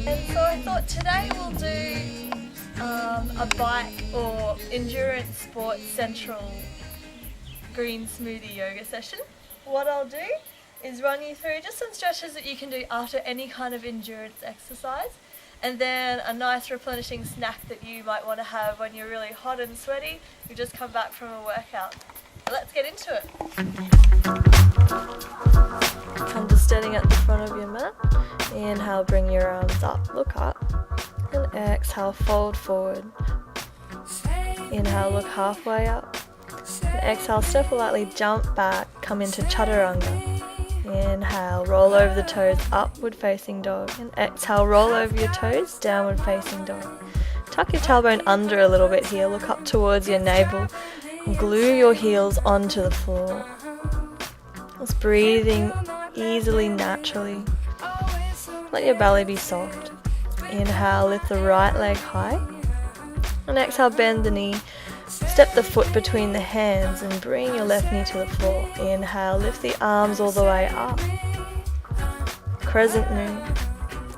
So I thought today we'll do a bike or endurance sports central green smoothie yoga session. What I'll do is run you through just some stretches that you can do after any kind of endurance exercise, and then a nice replenishing snack that you might want to have when you're really hot and sweaty. You just come back from a workout. Let's get into it. Come to standing at the front of your mat. Inhale, bring your arms up, look up. And exhale, fold forward. Inhale, look halfway up. And exhale, step lightly, jump back, come into chaturanga. Inhale, roll over the toes, upward facing dog. And exhale, roll over your toes, downward facing dog. Tuck your tailbone under a little bit here, look up towards your navel. And glue your heels onto the floor. Just breathing easily, naturally. Let your belly be soft. Inhale, lift the right leg high. And exhale, bend the knee. Step the foot between the hands and bring your left knee to the floor. Inhale, lift the arms all the way up. Crescent moon.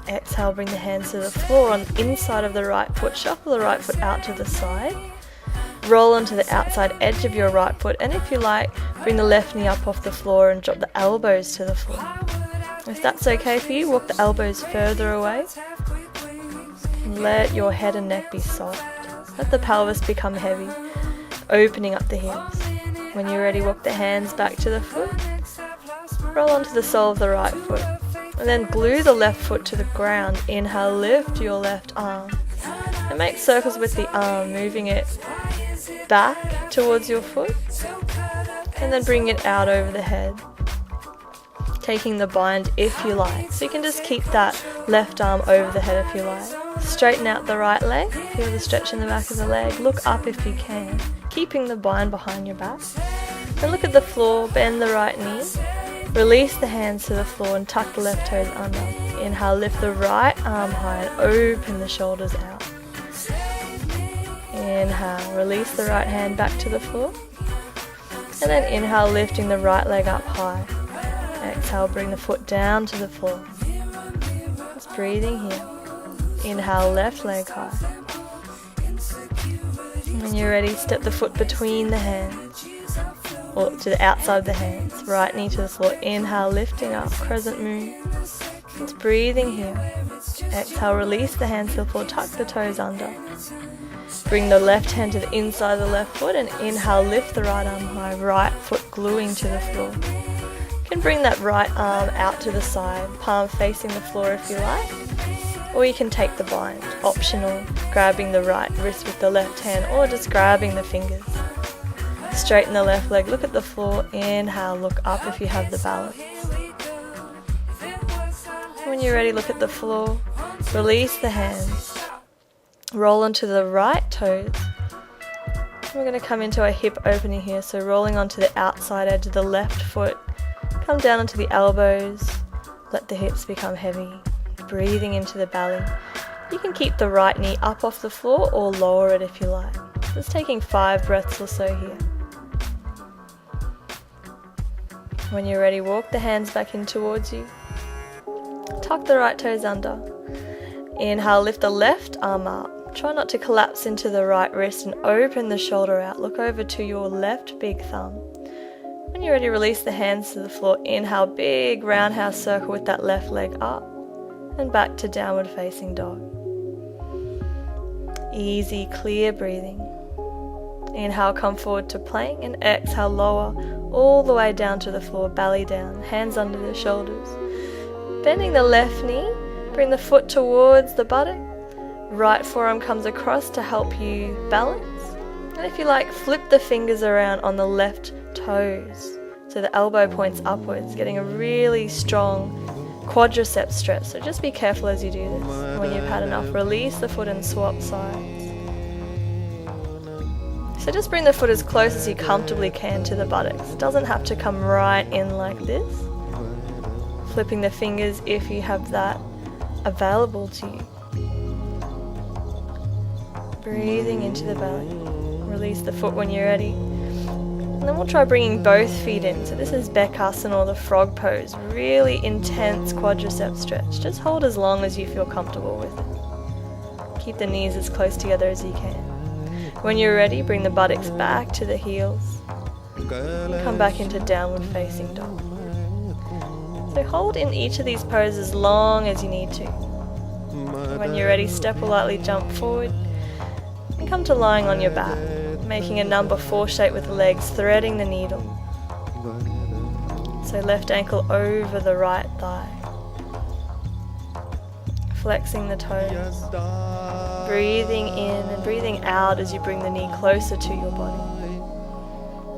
Exhale, bring the hands to the floor on the inside of the right foot. Shuffle the right foot out to the side. Roll onto the outside edge of your right foot, and if you like, bring the left knee up off the floor and drop the elbows to the floor. If that's okay for you, walk the elbows further away. And let your head and neck be soft. Let the pelvis become heavy, opening up the hips. When you're ready, walk the hands back to the foot. Roll onto the sole of the right foot. And then glue the left foot to the ground. Inhale, lift your left arm. And make circles with the arm, moving it back towards your foot. And then bring it out over the head. Taking the bind if you like. So you can just keep that left arm over the head if you like. Straighten out the right leg. Feel the stretch in the back of the leg. Look up if you can. Keeping the bind behind your back. And look at the floor. Bend the right knee. Release the hands to the floor and tuck the left toes under. Inhale, lift the right arm high and open the shoulders out. Inhale, release the right hand back to the floor. And then inhale, lifting the right leg up high. Exhale, bring the foot down to the floor. Just breathing here. Inhale, left leg high. When you're ready, step the foot between the hands, or to the outside of the hands. Right knee to the floor. Inhale, lifting up, crescent moon. Just breathing here. Exhale, release the hands to the floor, tuck the toes under. Bring the left hand to the inside of the left foot and inhale, lift the right arm high, right foot gluing to the floor. You can bring that right arm out to the side, palm facing the floor if you like, or you can take the bind, optional, grabbing the right wrist with the left hand or just grabbing the fingers. Straighten the left leg, look at the floor, inhale, look up if you have the balance. When you're ready, look at the floor, release the hands. Roll onto the right toes. We're going to come into a hip opening here, so rolling onto the outside edge of the left foot. Come down onto the elbows. Let the hips become heavy. Breathing into the belly. You can keep the right knee up off the floor or lower it if you like. Just taking 5 breaths or so here. When you're ready, walk the hands back in towards you. Tuck the right toes under. Inhale, lift the left arm up. Try not to collapse into the right wrist and open the shoulder out. Look over to your left big thumb. When you're ready, release the hands to the floor. Inhale, big roundhouse circle with that left leg up and back to downward facing dog. Easy, clear breathing. Inhale, come forward to plank and exhale, lower all the way down to the floor, belly down, hands under the shoulders. Bending the left knee, bring the foot towards the buttock. Right forearm comes across to help you balance. And if you like, flip the fingers around on the left toes. So the elbow points upwards, getting a really strong quadriceps stretch. So just be careful as you do this. When you've had enough, release the foot and swap sides. So just bring the foot as close as you comfortably can to the buttocks. It doesn't have to come right in like this. Flipping the fingers if you have that available to you. Breathing into the belly. Release the foot when you're ready. And then we'll try bringing both feet in. So this is Bekasana, or the frog pose. Really intense quadriceps stretch. Just hold as long as you feel comfortable with it. Keep the knees as close together as you can. When you're ready, bring the buttocks back to the heels. And come back into downward facing dog. So hold in each of these poses as long as you need to. When you're ready, step or lightly jump forward and come to lying on your back, making a number 4 shape with the legs, threading the needle. So left ankle over the right thigh. Flexing the toes. Breathing in and breathing out as you bring the knee closer to your body.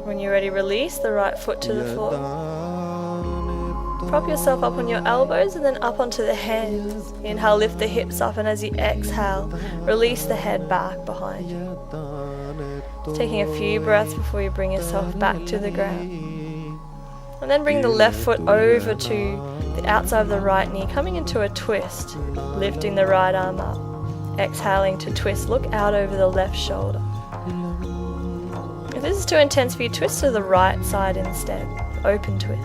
When you're ready, release the right foot to the floor. Prop yourself up on your elbows and then up onto the hands. Inhale, lift the hips up, and as you exhale, release the head back behind you. Taking a few breaths before you bring yourself back to the ground. And then bring the left foot over to the outside of the right knee, coming into a twist, lifting the right arm up. Exhaling to twist, look out over the left shoulder. If this is too intense for you, twist to the right side instead, open twist.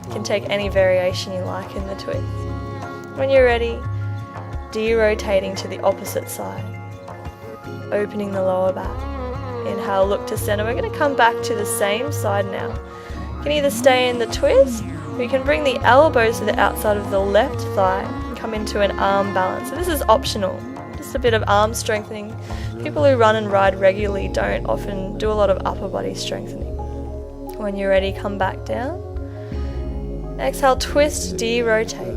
You can take any variation you like in the twist. When you're ready, de-rotating to the opposite side, opening the lower back. Inhale, look to center. We're going to come back to the same side now. You can either stay in the twist, or you can bring the elbows to the outside of the left thigh and come into an arm balance. So this is optional, just a bit of arm strengthening. People who run and ride regularly don't often do a lot of upper body strengthening. When you're ready, come back down. Exhale, twist, de-rotate.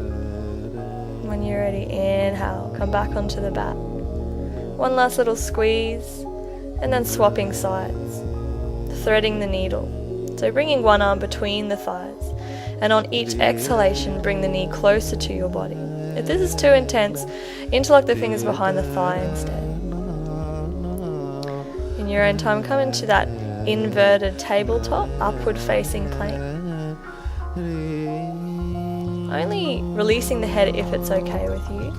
When you're ready, inhale, come back onto the back. One last little squeeze, and then swapping sides, threading the needle. So bringing one arm between the thighs, and on each exhalation, bring the knee closer to your body. If this is too intense, interlock the fingers behind the thigh instead. In your own time, come into that inverted tabletop, upward facing plank. Only releasing the head if it's okay with you.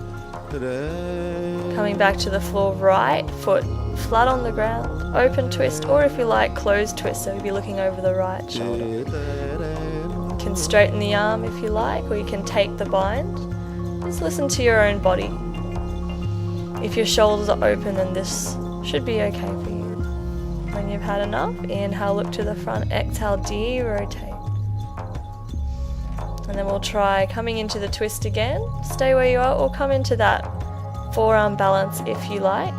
Coming back to the floor, right foot flat on the ground, open twist, or if you like, closed twist, so you'll be looking over the right shoulder. You can straighten the arm if you like, or you can take the bind. Just listen to your own body. If your shoulders are open, then this should be okay for you. When you've had enough, inhale, look to the front, exhale, de-rotate. And then we'll try coming into the twist again. Stay where you are, or come into that forearm balance if you like.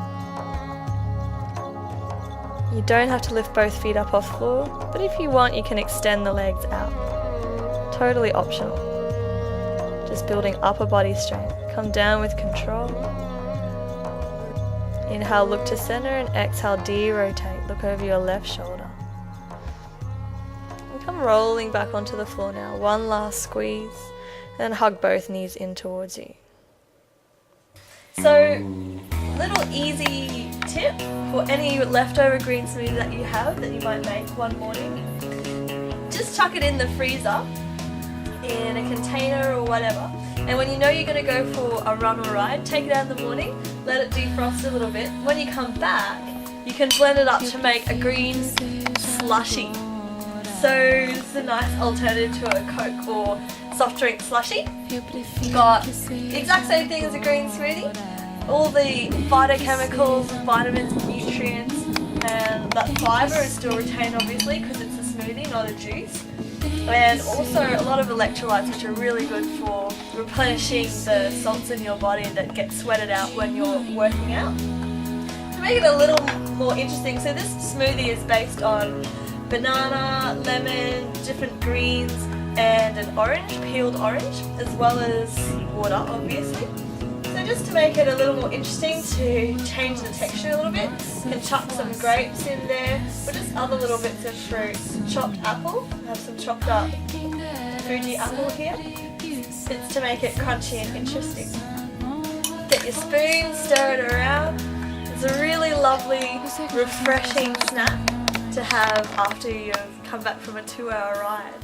You don't have to lift both feet up off floor, but if you want, you can extend the legs out. Totally optional. Just building upper body strength. Come down with control. Inhale, look to center, and exhale, de-rotate. Look over your left shoulder. And come rolling back onto the floor now. One last squeeze, and hug both knees in towards you. So, little easy tip for any leftover green smoothie that you have that you might make one morning. Just chuck it in the freezer in a container or whatever, and when you know you're going to go for a run or ride, take it out in the morning, let it defrost a little bit. When you come back, you can blend it up to make a green slushie. So this is a nice alternative to a Coke or soft drink slushie. Got the exact same thing as a green smoothie. All the phytochemicals, vitamins, nutrients, and that fibre is still retained obviously because it's a smoothie, not a juice. And also a lot of electrolytes, which are really good for replenishing the salts in your body that get sweated out when you're working out. To make it a little more interesting, so this smoothie is based on banana, lemon, different greens, and an orange, peeled orange, as well as water, obviously. So just to make it a little more interesting, to change the texture a little bit, you can chuck some grapes in there, or just other little bits of fruit. Chopped apple, I have some chopped up Fuji apple here. It's to make it crunchy and interesting. Get your spoon, stir it around. It's a really lovely, refreshing snack to have after you've come back from a 2-hour ride.